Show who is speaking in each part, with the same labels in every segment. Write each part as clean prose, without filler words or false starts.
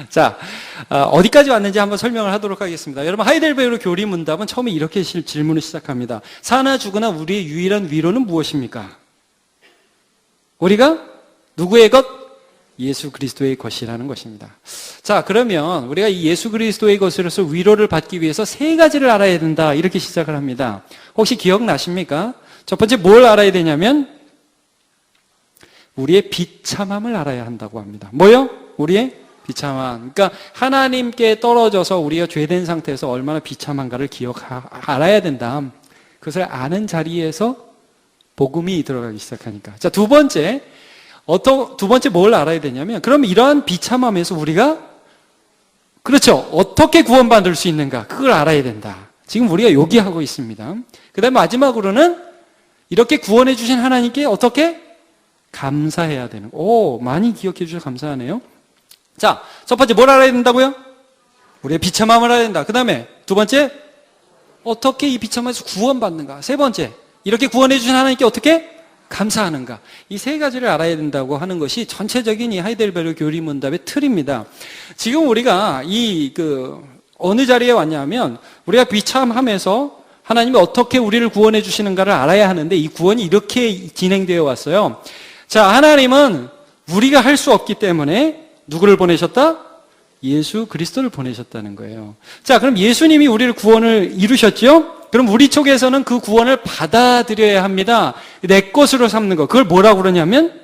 Speaker 1: 자, 어디까지 왔는지 한번 설명을 하도록 하겠습니다. 여러분, 하이델베르 교리 문답은 처음에 이렇게 질문을 시작합니다. 사나 죽으나 우리의 유일한 위로는 무엇입니까? 우리가 누구의 것? 예수 그리스도의 것이라는 것입니다. 자, 그러면 우리가 이 예수 그리스도의 것으로서 위로를 받기 위해서 세 가지를 알아야 된다, 이렇게 시작을 합니다. 혹시 기억나십니까? 첫 번째 뭘 알아야 되냐면 우리의 비참함을 알아야 한다고 합니다. 뭐요? 우리의 비참함. 그러니까 하나님께 떨어져서 우리가 죄된 상태에서 얼마나 비참한가를 알아야 된다. 그것을 아는 자리에서 복음이 들어가기 시작하니까. 자, 두 번째 뭘 알아야 되냐면, 그럼 이러한 비참함에서 우리가, 그렇죠, 어떻게 구원받을 수 있는가, 그걸 알아야 된다. 지금 우리가 요기하고 있습니다. 그 다음에 마지막으로는 이렇게 구원해 주신 하나님께 어떻게 감사해야 되는. 많이 기억해 주셔서 감사하네요. 자, 첫 번째 뭘 알아야 된다고요? 우리의 비참함을 알아야 된다. 그 다음에 두 번째, 어떻게 이 비참함에서 구원받는가. 세 번째, 이렇게 구원해 주신 하나님께 어떻게 감사하는가. 이 세 가지를 알아야 된다고 하는 것이 전체적인 이 하이델베르 교리 문답의 틀입니다. 지금 우리가 어느 자리에 왔냐면, 우리가 비참함에서 하나님이 어떻게 우리를 구원해 주시는가를 알아야 하는데, 이 구원이 이렇게 진행되어 왔어요. 자, 하나님은 우리가 할 수 없기 때문에 누구를 보내셨다? 예수 그리스도를 보내셨다는 거예요. 자, 그럼 예수님이 우리를 구원을 이루셨죠? 그럼 우리 쪽에서는 그 구원을 받아들여야 합니다. 내 것으로 삼는 거. 그걸 뭐라고 그러냐면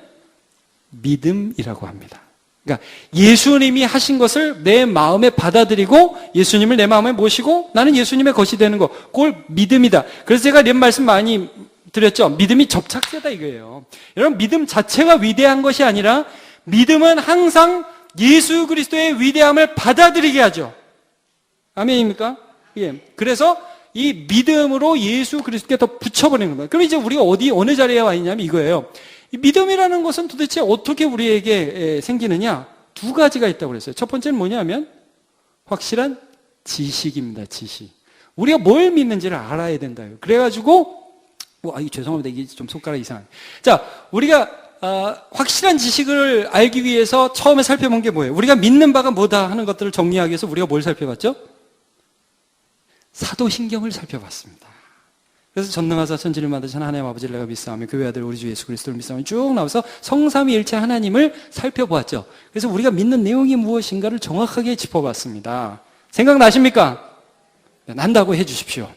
Speaker 1: 믿음이라고 합니다. 그러니까 예수님이 하신 것을 내 마음에 받아들이고 예수님을 내 마음에 모시고 나는 예수님의 것이 되는 거. 그걸 믿음이다. 그래서 제가 이런 말씀 많이 드렸죠. 믿음이 접착제다 이거예요. 여러분, 믿음 자체가 위대한 것이 아니라 믿음은 항상 예수 그리스도의 위대함을 받아들이게 하죠. 아멘입니까? 예. 그래서 이 믿음으로 예수 그리스도께 더 붙여버리는 겁니다. 그럼 이제 우리가 어느 자리에 와 있냐면 이거예요. 이 믿음이라는 것은 도대체 어떻게 우리에게 생기느냐? 두 가지가 있다고 그랬어요. 첫 번째는 뭐냐면 확실한 지식입니다. 지식. 우리가 뭘 믿는지를 알아야 된다요. 그래가지고 죄송합니다. 이게 좀 손가락이 이상해요. 자, 우리가 확실한 지식을 알기 위해서 처음에 살펴본 게 뭐예요? 우리가 믿는 바가 뭐다 하는 것들을 정리하기 위해서 우리가 뭘 살펴봤죠? 사도신경을 살펴봤습니다. 그래서 전능하사 천지를 만드신 하나님 아버지를 내가 믿사오며 교회 아들 우리 주 예수 그리스도를 믿사오며 쭉 나와서 성삼위일체 하나님을 살펴보았죠. 그래서 우리가 믿는 내용이 무엇인가를 정확하게 짚어봤습니다. 생각나십니까? 네, 난다고 해주십시오.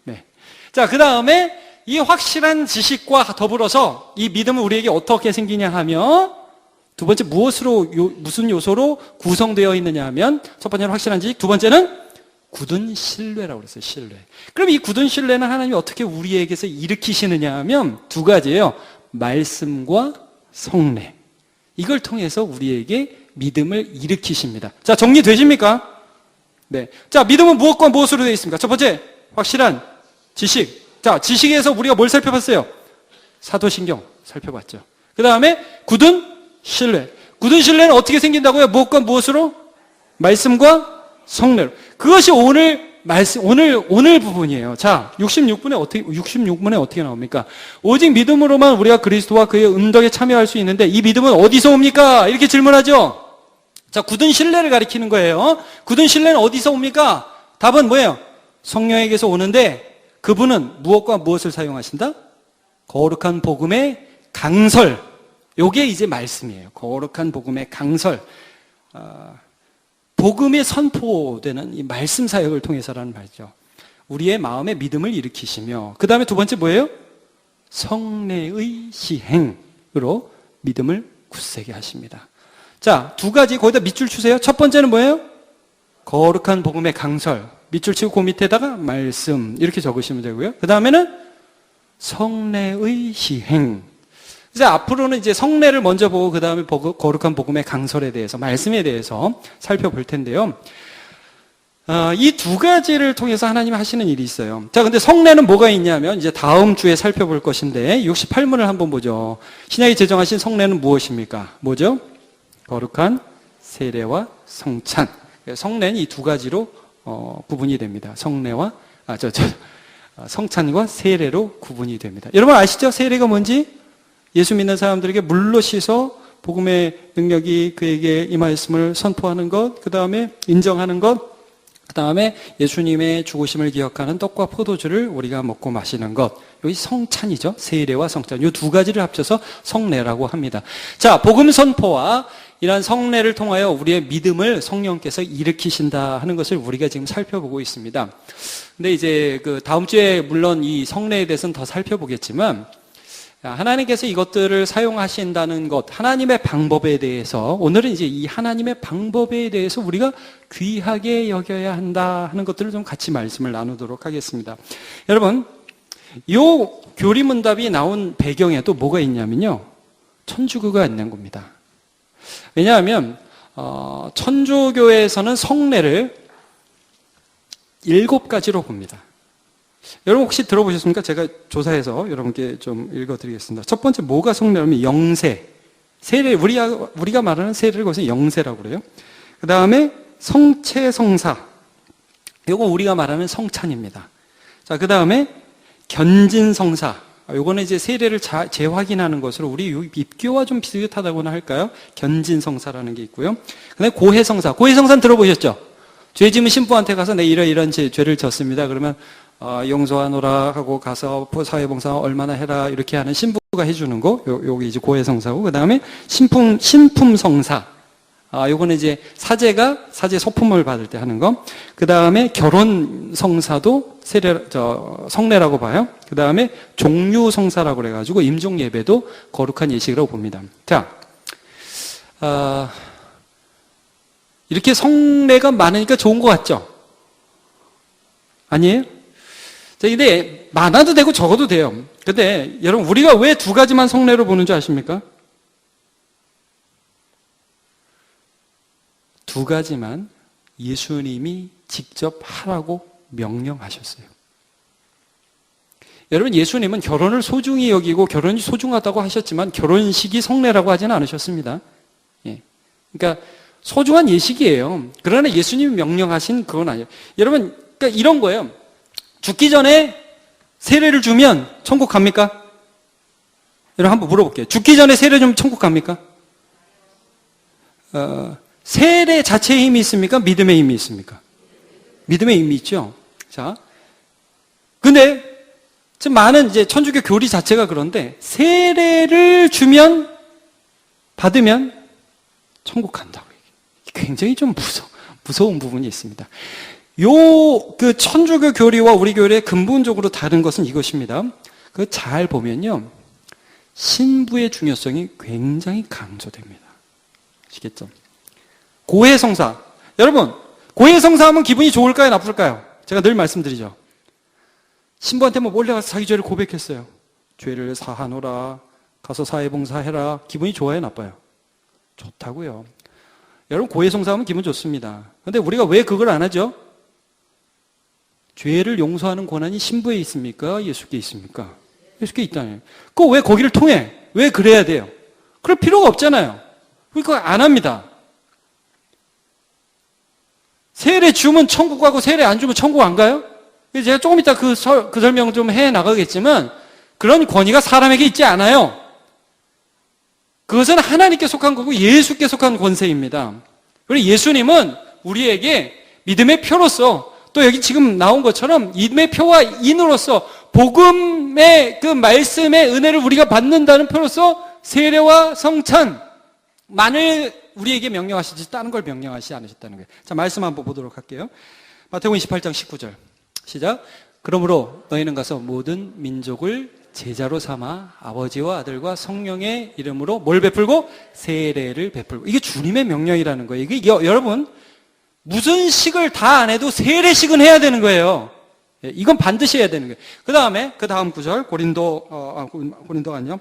Speaker 1: 네. 자, 그 다음에 이 확실한 지식과 더불어서 이 믿음은 우리에게 어떻게 생기냐 하면 두 번째 무슨 요소로 구성되어 있느냐 하면 첫 번째는 확실한 지식, 두 번째는 굳은 신뢰라고 그랬어요. 신뢰. 그럼 이 굳은 신뢰는 하나님이 어떻게 우리에게서 일으키시느냐 하면 두 가지예요. 말씀과 성례. 이걸 통해서 우리에게 믿음을 일으키십니다. 자, 정리되십니까? 네. 자, 믿음은 무엇과 무엇으로 되어 있습니까? 첫 번째, 확실한 지식. 자, 지식에서 우리가 뭘 살펴봤어요? 사도신경 살펴봤죠. 그 다음에 굳은 신뢰. 굳은 신뢰는 어떻게 생긴다고요? 무엇과 무엇으로? 말씀과 성례로. 그것이 오늘 부분이에요. 자, 66문에 어떻게 나옵니까? 오직 믿음으로만 우리가 그리스도와 그의 은덕에 참여할 수 있는데 이 믿음은 어디서 옵니까? 이렇게 질문하죠. 자, 굳은 신뢰를 가리키는 거예요. 굳은 신뢰는 어디서 옵니까? 답은 뭐예요? 성령에게서 오는데 그분은 무엇과 무엇을 사용하신다? 거룩한 복음의 강설. 요게 이제 말씀이에요. 거룩한 복음의 강설. 복음이 선포되는 이 말씀 사역을 통해서라는 말이죠. 우리의 마음에 믿음을 일으키시며 그 다음에 두 번째 뭐예요? 성례의 시행으로 믿음을 굳세게 하십니다. 자, 두 가지 거기다 밑줄 추세요. 첫 번째는 뭐예요? 거룩한 복음의 강설. 밑줄 치고 그 밑에다가 말씀 이렇게 적으시면 되고요. 그 다음에는 성례의 시행. 이제 앞으로는 이제 성례를 먼저 보고 그 다음에 거룩한 복음의 강설에 대해서 말씀에 대해서 살펴볼 텐데요. 이 두 가지를 통해서 하나님이 하시는 일이 있어요. 자, 근데 성례는 뭐가 있냐면 이제 다음 주에 살펴볼 것인데 68문을 한번 보죠. 신약이 제정하신 성례는 무엇입니까? 뭐죠? 거룩한 세례와 성찬. 성례는 이 두 가지로 구분이 됩니다. 성찬과 세례로 구분이 됩니다. 여러분 아시죠? 세례가 뭔지? 예수 믿는 사람들에게 물로 씻어 복음의 능력이 그에게 임하였음을 선포하는 것, 그 다음에 인정하는 것, 그 다음에 예수님의 죽으심을 기억하는 떡과 포도주를 우리가 먹고 마시는 것. 여기 성찬이죠. 세례와 성찬. 이 두 가지를 합쳐서 성례라고 합니다. 자, 복음 선포와 이러한 성례를 통하여 우리의 믿음을 성령께서 일으키신다 하는 것을 우리가 지금 살펴보고 있습니다. 근데 이제 그 다음 주에 물론 이 성례에 대해서는 더 살펴보겠지만, 하나님께서 이것들을 사용하신다는 것, 하나님의 방법에 대해서, 오늘은 이제 이 하나님의 방법에 대해서 우리가 귀하게 여겨야 한다 하는 것들을 좀 같이 말씀을 나누도록 하겠습니다. 여러분, 이 교리문답이 나온 배경에 또 뭐가 있냐면요, 천주교가 있는 겁니다. 왜냐하면 천주교에서는 성례를 7가지로 봅니다. 여러분 혹시 들어보셨습니까? 제가 조사해서 여러분께 좀 읽어드리겠습니다. 첫 번째, 뭐가 성례라면 영세. 세례, 우리가 말하는 세례를 거기서 영세라고 그래요. 그 다음에 성체, 성사. 이거 우리가 말하는 성찬입니다. 자, 그 다음에 견진, 성사. 요거는 이제 세례를 재확인하는 것으로 우리 입교와 좀 비슷하다고나 할까요? 견진, 성사라는 게 있고요. 그 다음에 고해, 성사. 고해, 성사는 들어보셨죠? 죄 지은 신부한테 가서 내 이런 죄를 졌습니다. 그러면 용서하노라 하고 가서 사회봉사 얼마나 해라 이렇게 하는 신부가 해주는 거, 요게 이제 고해성사고, 그 다음에 신품성사. 요거는 이제 사제 소품을 받을 때 하는 거. 그 다음에 결혼성사도 성례라고 봐요. 그 다음에 종류성사라고 그래가지고 임종예배도 거룩한 예식이라고 봅니다. 자, 이렇게 성례가 많으니까 좋은 것 같죠? 아니에요? 자, 근데 많아도 되고 적어도 돼요. 근데 여러분, 우리가 왜 2가지만 성례로 보는 줄 아십니까? 2가지만 예수님이 직접 하라고 명령하셨어요. 여러분, 예수님은 결혼을 소중히 여기고 결혼이 소중하다고 하셨지만 결혼식이 성례라고 하지는 않으셨습니다. 예. 그러니까 소중한 예식이에요. 그러나 예수님이 명령하신 그건 아니에요. 여러분, 그러니까 이런 거예요. 죽기 전에 세례를 주면 천국 갑니까? 여러분 한번 물어볼게요. 죽기 전에 세례 주면 천국 갑니까? 세례 자체의 힘이 있습니까? 믿음의 힘이 있습니까? 믿음의 힘이 있죠. 자, 근데 지금 많은 이제 천주교 교리 자체가 그런데 세례를 받으면 천국 간다고 얘기해요. 굉장히 좀 무서운 부분이 있습니다. 그 천주교 교리와 우리 교리의 근본적으로 다른 것은 이것입니다. 그 잘 보면요, 신부의 중요성이 굉장히 강조됩니다. 아시겠죠? 고해성사. 여러분, 고해성사하면 기분이 좋을까요, 나쁠까요? 제가 늘 말씀드리죠. 신부한테 몰래 가서 자기 죄를 고백했어요. 죄를 사하노라, 가서 사회봉사해라. 기분이 좋아요, 나빠요? 좋다고요. 여러분, 고해성사하면 기분 좋습니다. 근데 우리가 왜 그걸 안 하죠? 죄를 용서하는 권한이 신부에 있습니까? 예수께 있습니까? 예수께 있다네요. 그거 왜 거기를 통해? 왜 그래야 돼요? 그럴 필요가 없잖아요. 그거 안 합니다. 세례 주면 천국 가고 세례 안 주면 천국 안 가요? 제가 조금 이따 그 설명 좀 해 나가겠지만 그런 권위가 사람에게 있지 않아요. 그것은 하나님께 속한 거고 예수께 속한 권세입니다. 그리고 예수님은 우리에게 믿음의 표로서, 또 여기 지금 나온 것처럼 믿음의 표와 인으로서 복음의 그 말씀의 은혜를 우리가 받는다는 표로서 세례와 성찬만을 우리에게 명령하시지 다른 걸 명령하시지 않으셨다는 거예요. 자, 말씀 한번 보도록 할게요. 마태복음 28장 19절 시작. 그러므로 너희는 가서 모든 민족을 제자로 삼아 아버지와 아들과 성령의 이름으로 뭘 베풀고? 세례를 베풀고. 이게 주님의 명령이라는 거예요. 이게 여러분, 무슨 식을 다 안 해도 세례식은 해야 되는 거예요. 이건 반드시 해야 되는 거예요. 그 다음 구절, 고린도가 아니요.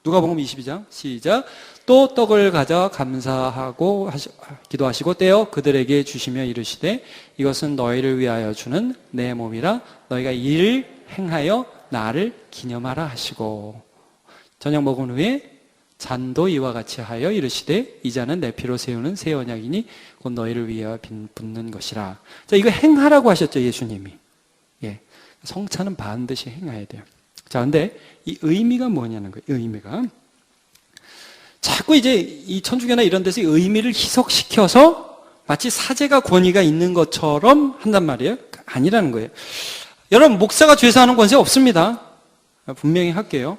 Speaker 1: 누가복음 22장, 시작. 또 떡을 가져 감사하고 기도하시고 떼어 그들에게 주시며 이르시되 이것은 너희를 위하여 주는 내 몸이라 너희가 이를 행하여 나를 기념하라 하시고, 저녁 먹은 후에 잔도 이와 같이 하여 이르시되 이 잔은 내 피로 세우는 새 언약이니 곧 너희를 위하여 빚는 것이라. 자, 이거 행하라고 하셨죠, 예수님이. 예, 성찬은 반드시 행해야 돼요. 자, 근데 이 의미가 뭐냐는 거예요. 의미가, 자꾸 이제 이 천주교나 이런 데서 의미를 희석시켜서 마치 사제가 권위가 있는 것처럼 한단 말이에요. 아니라는 거예요. 여러분, 목사가 죄사하는 권세 없습니다. 분명히 할게요.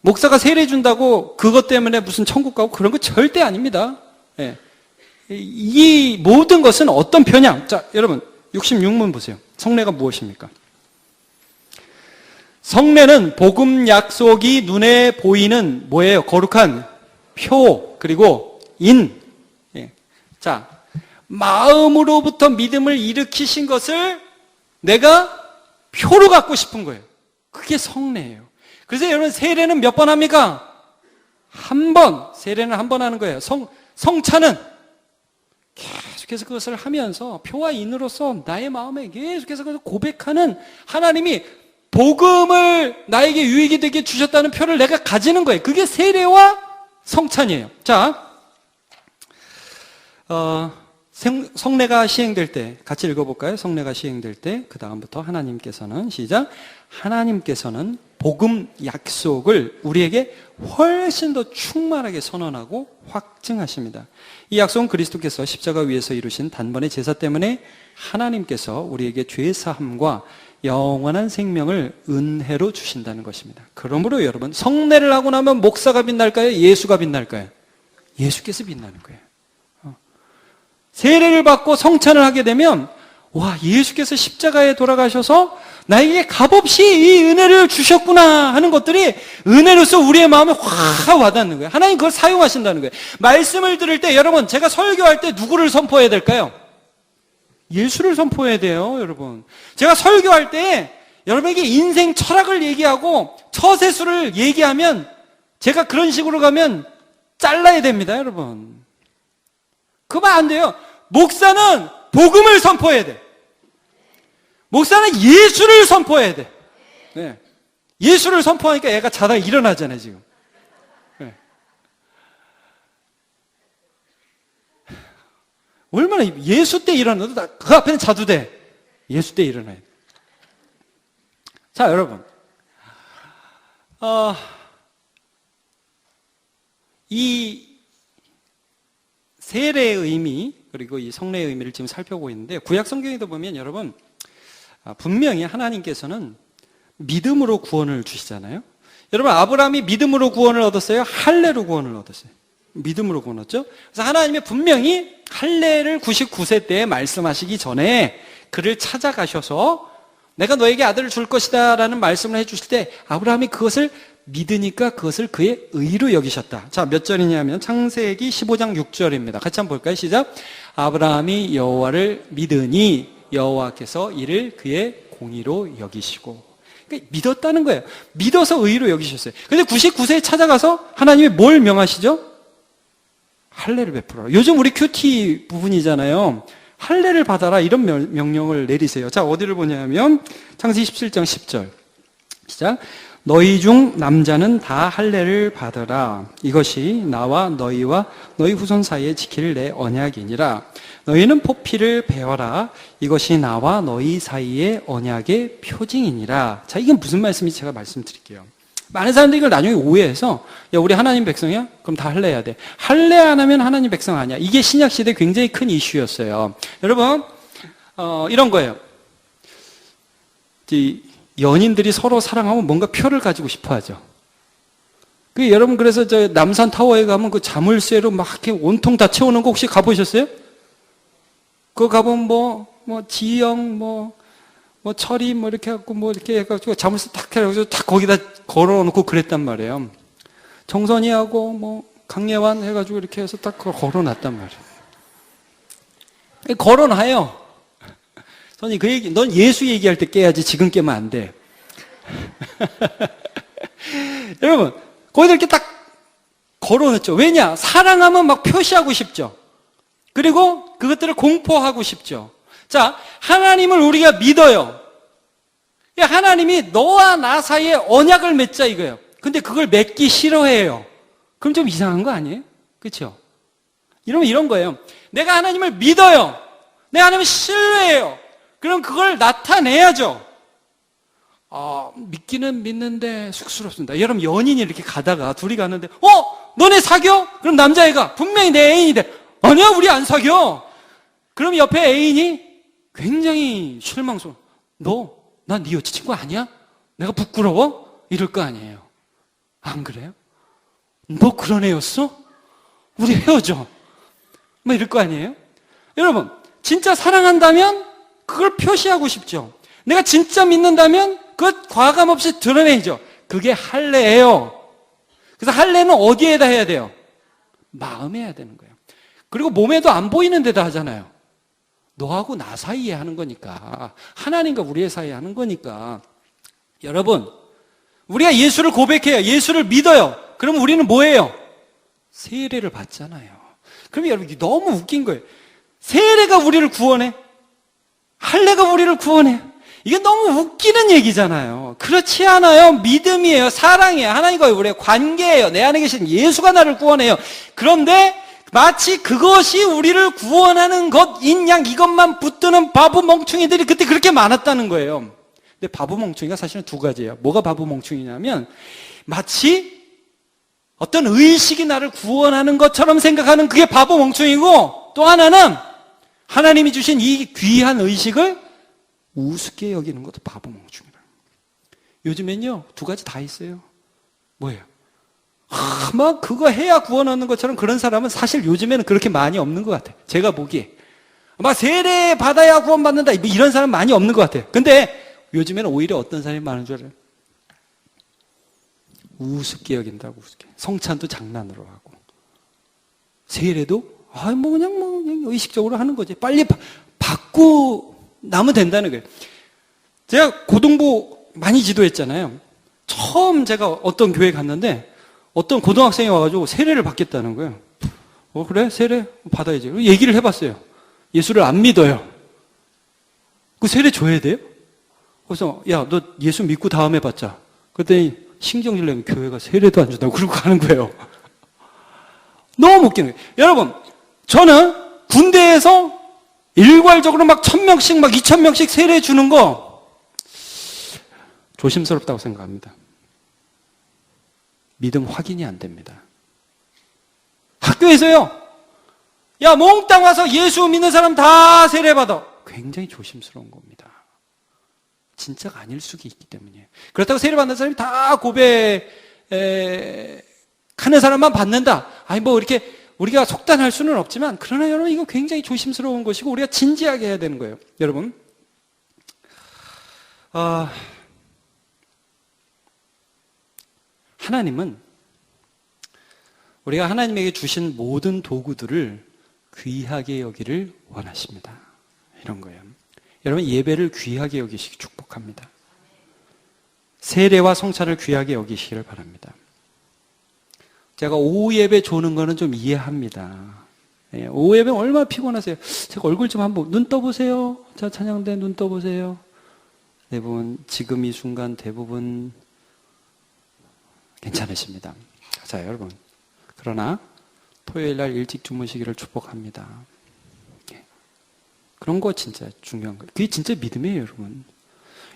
Speaker 1: 목사가 세례 준다고 그것 때문에 무슨 천국 가고 그런 거 절대 아닙니다. 예. 이 모든 것은 어떤 편향. 자, 여러분 66문 보세요. 성례가 무엇입니까? 성례는 복음 약속이 눈에 보이는 뭐예요? 거룩한 표 그리고 인. 예. 자, 마음으로부터 믿음을 일으키신 것을 내가 표로 갖고 싶은 거예요. 그게 성례예요. 그래서 여러분 세례는 몇 번 합니까? 한 번. 세례는 한 번 하는 거예요. 성찬은 계속해서 그것을 하면서 표와 인으로서 나의 마음에 계속해서 그것을 고백하는 하나님이 복음을 나에게 유익이 되게 주셨다는 표를 내가 가지는 거예요. 그게 세례와 성찬이에요. 자, 성례가 시행될 때 같이 읽어볼까요? 성례가 시행될 때 그 다음부터 하나님께서는 시작. 하나님께서는 복음 약속을 우리에게 훨씬 더 충만하게 선언하고 확증하십니다. 이 약속은 그리스도께서 십자가 위에서 이루신 단번의 제사 때문에 하나님께서 우리에게 죄사함과 영원한 생명을 은혜로 주신다는 것입니다. 그러므로 여러분, 성례를 하고 나면 목사가 빛날까요? 예수가 빛날까요? 예수께서 빛나는 거예요. 세례를 받고 성찬을 하게 되면 와, 예수께서 십자가에 돌아가셔서 나에게 값없이 이 은혜를 주셨구나 하는 것들이 은혜로서 우리의 마음에 확 와닿는 거예요. 하나님 그걸 사용하신다는 거예요. 말씀을 들을 때 여러분, 제가 설교할 때 누구를 선포해야 될까요? 예수를 선포해야 돼요, 여러분. 제가 설교할 때 여러분에게 인생 철학을 얘기하고 처세술을 얘기하면 제가 그런 식으로 가면 잘라야 됩니다, 여러분. 그러면 안 돼요. 목사는 복음을 선포해야 돼. 목사는 예수를 선포해야 돼. 네. 예수를 선포하니까 애가 자다가 일어나잖아요, 지금. 네. 얼마나 예수 때 일어나도 그 앞에는 자도 돼. 예수 때 일어나야 돼. 자, 여러분. 이 세례의 의미 그리고 이 성례의 의미를 지금 살펴보고 있는데 구약 성경에도 보면 여러분 분명히 하나님께서는 믿음으로 구원을 주시잖아요. 여러분 아브라함이 믿음으로 구원을 얻었어요? 할례로 구원을 얻었어요? 믿음으로 구원 얻었죠? 그래서 하나님이 분명히 할례를 99세 때에 말씀하시기 전에 그를 찾아가셔서 내가 너에게 아들을 줄 것이다 라는 말씀을 해주실 때 아브라함이 그것을 믿으니까 그것을 그의 의로 여기셨다. 자, 몇 절이냐면 창세기 15장 6절입니다. 같이 한번 볼까요? 시작. 아브라함이 여호와를 믿으니 여호와께서 이를 그의 공의로 여기시고. 그러니까 믿었다는 거예요. 믿어서 의로 여기셨어요. 근데 99세에 찾아가서 하나님이 뭘 명하시죠? 할례를 베풀어라. 요즘 우리 큐티 부분이잖아요. 할례를 받아라 이런 명령을 내리세요. 자, 어디를 보냐면 창세기 17장 10절. 시작. 너희 중 남자는 다 할례를 받으라. 이것이 나와 너희와 너희 후손 사이에 지킬 내 언약이니라. 너희는 포피를 베어라. 이것이 나와 너희 사이의 언약의 표징이니라. 자, 이게 무슨 말씀인지 제가 말씀드릴게요. 많은 사람들이 이걸 나중에 오해해서 야, 우리 하나님 백성이야? 그럼 다 할례해야 돼. 할례 안 하면 하나님 백성 아니야. 이게 신약 시대 굉장히 큰 이슈였어요. 여러분, 이런 거예요. 연인들이 서로 사랑하면 뭔가 표를 가지고 싶어 하죠. 여러분, 그래서 저 남산 타워에 가면 그 자물쇠로 막 이렇게 온통 다 채우는 거 혹시 가보셨어요? 그거 가보면 지영, 철이 이렇게 해갖고 이렇게 해가지고 자물쇠 탁 해가지고 탁 거기다 걸어놓고 그랬단 말이에요. 정선이하고 강예환 해가지고 이렇게 해서 딱 걸어놨단 말이에요. 걸어놔요. 선이 그 얘기, 넌 예수 얘기할 때 깨야지 지금 깨면 안 돼. 여러분, 거기다 이렇게 딱 걸어놓죠. 왜냐? 사랑하면 막 표시하고 싶죠. 그리고 그것들을 공포하고 싶죠. 자, 하나님을 우리가 믿어요. 하나님이 너와 나 사이에 언약을 맺자 이거예요. 근데 그걸 맺기 싫어해요. 그럼 좀 이상한 거 아니에요? 그렇죠? 이러면 이런 거예요. 내가 하나님을 믿어요. 내가 하나님을 신뢰해요. 그럼 그걸 나타내야죠. 믿기는 믿는데 쑥스럽습니다. 여러분, 연인이 이렇게 가다가 둘이 가는데, 너네 사겨? 그럼 남자애가 분명히 내 애인인데, 아니야, 우리 안 사겨. 그럼 옆에 애인이 굉장히 실망스러워. 난 네 여자친구 아니야? 내가 부끄러워? 이럴 거 아니에요. 안 그래요? 너 그런 애였어? 우리 헤어져. 뭐 이럴 거 아니에요? 여러분, 진짜 사랑한다면 그걸 표시하고 싶죠. 내가 진짜 믿는다면 그것 과감 없이 드러내죠. 그게 할례예요. 그래서 할례는 어디에다 해야 돼요? 마음에 해야 되는 거예요. 그리고 몸에도 안 보이는 데다 하잖아요. 너하고 나 사이에 하는 거니까, 하나님과 우리의 사이에 하는 거니까. 여러분, 우리가 예수를 고백해요. 예수를 믿어요. 그러면 우리는 뭐예요? 세례를 받잖아요. 그럼 여러분, 너무 웃긴 거예요. 세례가 우리를 구원해? 할례가 우리를 구원해? 이게 너무 웃기는 얘기잖아요. 그렇지 않아요. 믿음이에요. 사랑이에요. 하나님과 우리의 관계예요. 내 안에 계신 예수가 나를 구원해요. 그런데 마치 그것이 우리를 구원하는 것인 양 이것만 붙드는 바보 멍충이들이 그때 그렇게 많았다는 거예요. 근데 바보 멍충이가 사실은 두 가지예요. 뭐가 바보 멍충이냐면 마치 어떤 의식이 나를 구원하는 것처럼 생각하는 그게 바보 멍충이고, 또 하나는 하나님이 주신 이 귀한 의식을 우습게 여기는 것도 바보 멍충이라. 요즘엔요, 두 가지 다 있어요. 뭐예요? 막 그거 해야 구원 얻는 것처럼 그런 사람은 사실 요즘에는 그렇게 많이 없는 것 같아요. 제가 보기에. 막 세례 받아야 구원 받는다, 이런 사람 많이 없는 것 같아요. 근데 요즘에는 오히려 어떤 사람이 많은 줄 알아요? 우습게 여긴다고, 우습게. 성찬도 장난으로 하고. 세례도, 그냥 의식적으로 하는 거지. 빨리 받고 나면 된다는 거예요. 제가 고등부 많이 지도했잖아요. 처음 제가 어떤 교회 갔는데, 어떤 고등학생이 와가지고 세례를 받겠다는 거예요. 그래? 세례? 받아야지. 얘기를 해봤어요. 예수를 안 믿어요. 그 세례 줘야 돼요? 그래서, 야, 너 예수 믿고 다음에 받자. 그랬더니, 신경질 내면 교회가 세례도 안 준다고 그러고 가는 거예요. 너무 웃기는 거예요. 여러분, 저는 군대에서 일괄적으로 막 1000명씩, 막 2000명씩 세례 주는 거 조심스럽다고 생각합니다. 믿음 확인이 안 됩니다. 학교에서요, 야, 몽땅 와서 예수 믿는 사람 다 세례받아. 굉장히 조심스러운 겁니다. 진짜가 아닐 수가 있기 때문이에요. 그렇다고 세례받는 사람이 다 고백하는 사람만 받는다. 이렇게 우리가 속단할 수는 없지만, 그러나 여러분, 이거 굉장히 조심스러운 것이고 우리가 진지하게 해야 되는 거예요. 여러분, 하나님은 우리가 하나님에게 주신 모든 도구들을 귀하게 여기를 원하십니다. 이런 거예요. 여러분, 예배를 귀하게 여기시기 축복합니다. 세례와 성찬을 귀하게 여기시기를 바랍니다. 제가 오후 예배 조는 거는 좀 이해합니다. 오후 예배 얼마나 피곤하세요. 제가 얼굴 좀 한번, 눈 떠보세요. 자, 찬양대 눈 떠보세요. 대부분 지금 이 순간 대부분 괜찮으십니다. 자, 여러분, 그러나 토요일 날 일찍 주무시기를 축복합니다. 그런 거 진짜 중요한 거예요. 그게 진짜 믿음이에요, 여러분.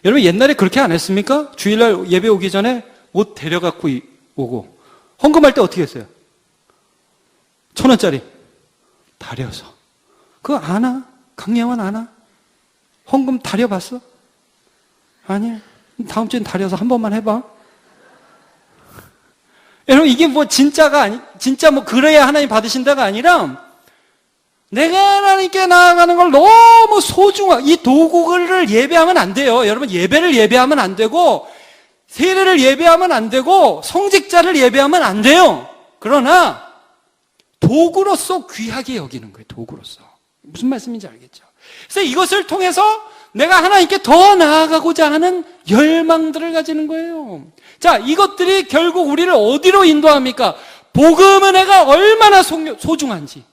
Speaker 1: 여러분, 옛날에 그렇게 안 했습니까? 주일날 예배 오기 전에 옷 데려갖고 오고, 헌금할 때 어떻게 했어요? 1,000원짜리 다려서. 그거 아나? 강량은 아나? 헌금 다려봤어? 아니야. 다음 주엔 다려서 한 번만 해봐. 여러분, 이게 뭐 진짜가 진짜 뭐 그래야 하나님 받으신다가 아니라, 내가 하나님께 나아가는 걸 너무 이 도구를 예배하면 안 돼요. 여러분, 예배를 예배하면 안 되고, 세례를 예배하면 안 되고, 성직자를 예배하면 안 돼요. 그러나 도구로서 귀하게 여기는 거예요. 도구로서. 무슨 말씀인지 알겠죠? 그래서 이것을 통해서 내가 하나님께 더 나아가고자 하는 열망들을 가지는 거예요. 자, 이것들이 결국 우리를 어디로 인도합니까? 복음 은혜가 얼마나 소중한지,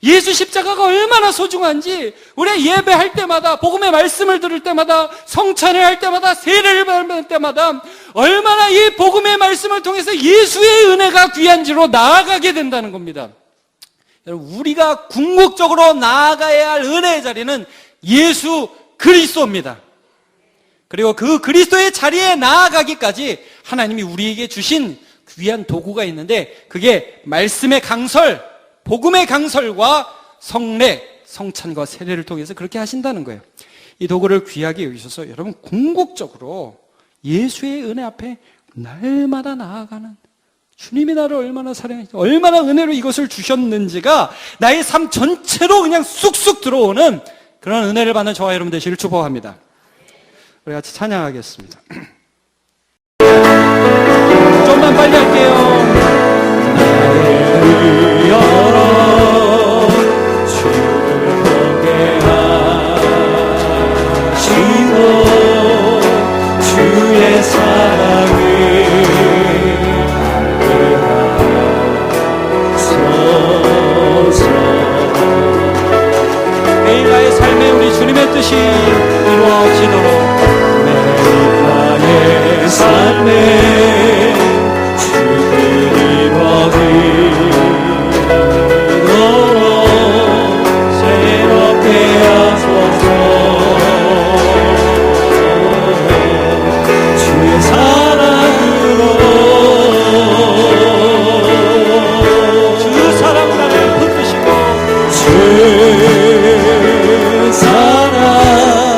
Speaker 1: 예수 십자가가 얼마나 소중한지, 우리가 예배할 때마다, 복음의 말씀을 들을 때마다, 성찬을 할 때마다, 세례를 받을 때마다 얼마나 이 복음의 말씀을 통해서 예수의 은혜가 귀한지로 나아가게 된다는 겁니다. 여러분, 우리가 궁극적으로 나아가야 할 은혜의 자리는 예수 그리스도입니다. 그리고 그 그리스도의 자리에 나아가기까지 하나님이 우리에게 주신 귀한 도구가 있는데, 그게 말씀의 강설, 복음의 강설과 성례, 성찬과 세례를 통해서 그렇게 하신다는 거예요. 이 도구를 귀하게 여기셔서 여러분 궁극적으로 예수의 은혜 앞에 날마다 나아가는, 주님이 나를 얼마나 사랑해, 얼마나 은혜로 이것을 주셨는지가 나의 삶 전체로 그냥 쑥쑥 들어오는 그런 은혜를 받는 저와 여러분 되시길 축복합니다. 우리 같이 찬양하겠습니다. 좀만 빨리 할게요. 나를 열어 주를 보게 하시고 주의 사랑을 알게 하소서. 매일 나의 삶에 우리 주님의 뜻이 이루어지도록, 나의 삶에 주님이 이루어지도록 새롭게 하소서. 주의 사랑으로, 주 사랑 나를 붙드시고, 주 사랑 나를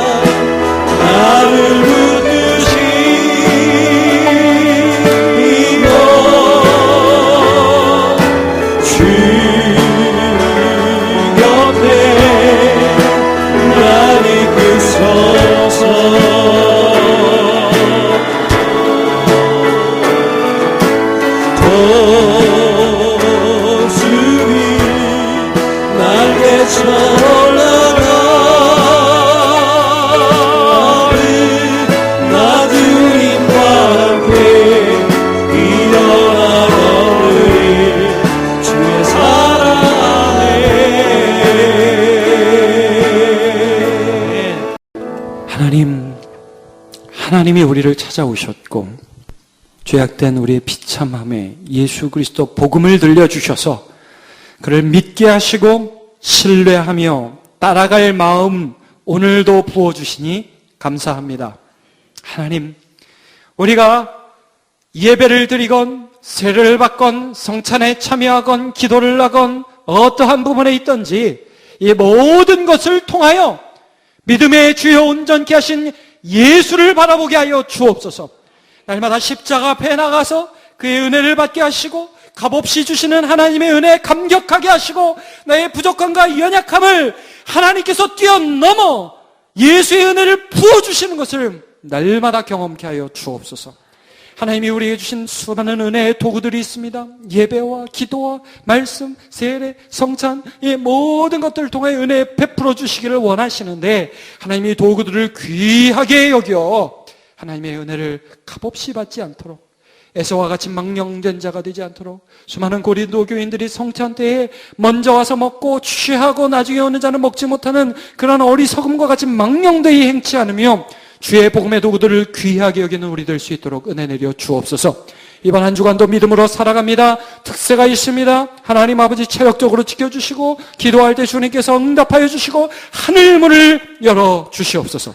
Speaker 1: 하나님이 우리를 찾아오셨고 죄악된 우리의 비참함에 예수 그리스도 복음을 들려주셔서 그를 믿게 하시고 신뢰하며 따라갈 마음 오늘도 부어주시니 감사합니다. 하나님, 우리가 예배를 드리건 세례를 받건 성찬에 참여하건 기도를 하건 어떠한 부분에 있든지 이 모든 것을 통하여 믿음의 주여 온전케 하신 예수를 바라보게 하여 주옵소서. 날마다 십자가 앞에 나가서 그의 은혜를 받게 하시고 값없이 주시는 하나님의 은혜에 감격하게 하시고 나의 부족함과 연약함을 하나님께서 뛰어넘어 예수의 은혜를 부어주시는 것을 날마다 경험케 하여 주옵소서. 하나님이 우리에게 주신 수많은 은혜의 도구들이 있습니다. 예배와 기도와 말씀, 세례, 성찬, 이 모든 것들을 통해 은혜 베풀어 주시기를 원하시는데 하나님이 도구들을 귀하게 여겨 하나님의 은혜를 값없이 받지 않도록, 에서와 같이 망령된 자가 되지 않도록, 수많은 고린도 교인들이 성찬 때에 먼저 와서 먹고 취하고 나중에 오는 자는 먹지 못하는 그런 어리석음과 같이 망령되이 행치 않으며 주의 복음의 도구들을 귀하게 여기는 우리 될 수 있도록 은혜 내려 주옵소서. 이번 한 주간도 믿음으로 살아갑니다. 특세가 있습니다. 하나님 아버지 체력적으로 지켜주시고 기도할 때 주님께서 응답하여 주시고 하늘문을 열어 주시옵소서.